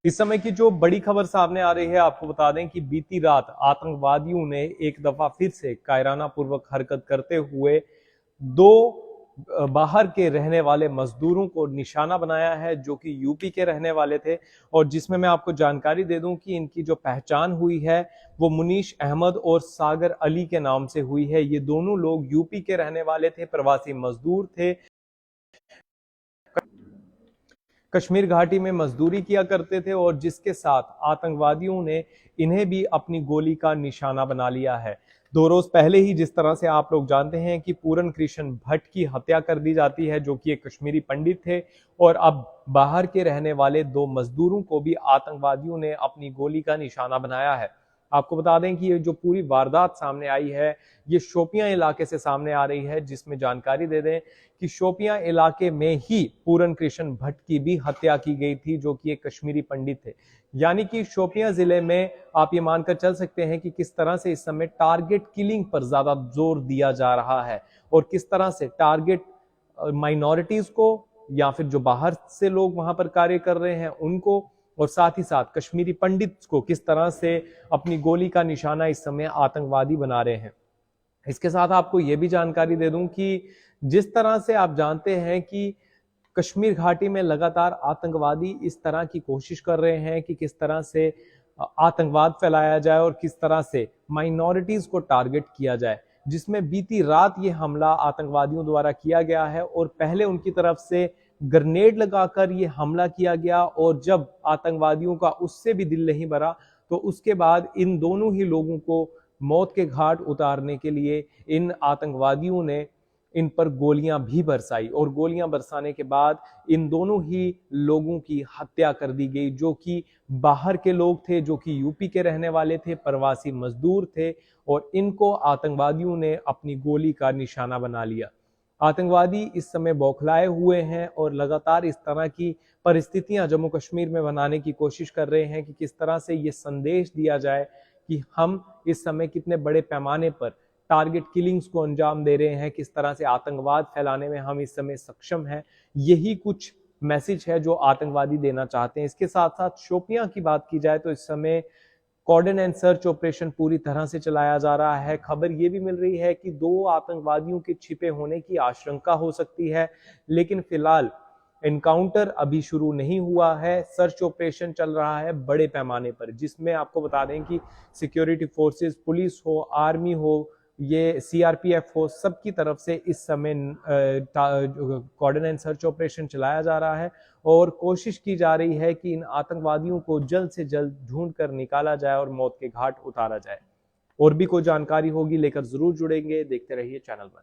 इस समय की जो बड़ी खबर सामने आ रही है, आपको बता दें कि बीती रात आतंकवादियों ने एक दफा फिर से कायराना पूर्वक हरकत करते हुए दो बाहर के रहने वाले मजदूरों को निशाना बनाया है, जो कि यूपी के रहने वाले थे। और जिसमें मैं आपको जानकारी दे दूं कि इनकी जो पहचान हुई है वो मुनीश अहमद और सागर अली के नाम से हुई है। ये दोनों लोग यूपी के रहने वाले थे, प्रवासी मजदूर थे, कश्मीर घाटी में मजदूरी किया करते थे और जिसके साथ आतंकवादियों ने इन्हें भी अपनी गोली का निशाना बना लिया है। 2 रोज पहले ही जिस तरह से आप लोग जानते हैं कि पूरन कृष्ण भट्ट की हत्या कर दी जाती है, जो कि एक कश्मीरी पंडित थे, और अब बाहर के रहने वाले 2 मजदूरों को भी आतंकवादियों ने अपनी गोली का निशाना बनाया है। आपको बता दें कि ये जो पूरी वारदात सामने आई है, ये शोपियां इलाके से सामने आ रही है, जिसमें जानकारी दे दें कि शोपियां इलाके में ही पूरन कृष्ण भट्ट की भी हत्या की गई थी, जो कि एक कश्मीरी पंडित थे। यानी कि शोपियां जिले में आप ये मानकर चल सकते हैं कि किस तरह से इस समय टारगेट किलिंग पर ज्यादा जोर दिया जा रहा है और किस तरह से टारगेट माइनॉरिटीज को या फिर जो बाहर से लोग वहां पर कार्य कर रहे हैं उनको, और साथ ही साथ कश्मीरी पंडित को किस तरह से अपनी गोली का निशाना इस समय आतंकवादी बना रहे हैं। इसके साथ आपको यह भी जानकारी दे दूं कि जिस तरह से आप जानते हैं कि कश्मीर घाटी में लगातार आतंकवादी इस तरह की कोशिश कर रहे हैं कि किस तरह से आतंकवाद फैलाया जाए और किस तरह से माइनॉरिटीज को टारगेट किया जाए, जिसमें बीती रात ये हमला आतंकवादियों द्वारा किया गया है और पहले उनकी तरफ से ग्रेनेड लगाकर ये हमला किया गया, और जब आतंकवादियों का उससे भी दिल नहीं भरा तो उसके बाद इन दोनों ही लोगों को मौत के घाट उतारने के लिए इन आतंकवादियों ने इन पर गोलियां भी बरसाई, और गोलियां बरसाने के बाद इन दोनों ही लोगों की हत्या कर दी गई, जो कि बाहर के लोग थे, जो कि यूपी के रहने वाले थे, प्रवासी मजदूर थे, और इनको आतंकवादियों ने अपनी गोली का निशाना बना लिया। आतंकवादी इस समय बौखलाए हुए हैं और लगातार इस तरह की परिस्थितियां जम्मू कश्मीर में बनाने की कोशिश कर रहे हैं कि किस तरह से ये संदेश दिया जाए कि हम इस समय कितने बड़े पैमाने पर टारगेट किलिंग्स को अंजाम दे रहे हैं, किस तरह से आतंकवाद फैलाने में हम इस समय सक्षम हैं। यही कुछ मैसेज है जो आतंकवादी देना चाहते हैं। इसके साथ साथ शोपियां की बात की जाए तो इस समय कॉर्डन एंड सर्च ऑपरेशन पूरी तरह से चलाया जा रहा है। खबर यह भी मिल रही है कि 2 आतंकवादियों के छिपे होने की आशंका हो सकती है, लेकिन फिलहाल एनकाउंटर अभी शुरू नहीं हुआ है। सर्च ऑपरेशन चल रहा है बड़े पैमाने पर, जिसमें आपको बता दें कि सिक्योरिटी फोर्सेस, पुलिस हो, आर्मी हो, ये सीआरपीएफ हो, सबकी तरफ से इस समय कॉर्डन एंड सर्च ऑपरेशन चलाया जा रहा है और कोशिश की जा रही है कि इन आतंकवादियों को जल्द से जल्द ढूंढ कर निकाला जाए और मौत के घाट उतारा जाए। और भी कोई जानकारी होगी लेकर जरूर जुड़ेंगे। देखते रहिए चैनल पर।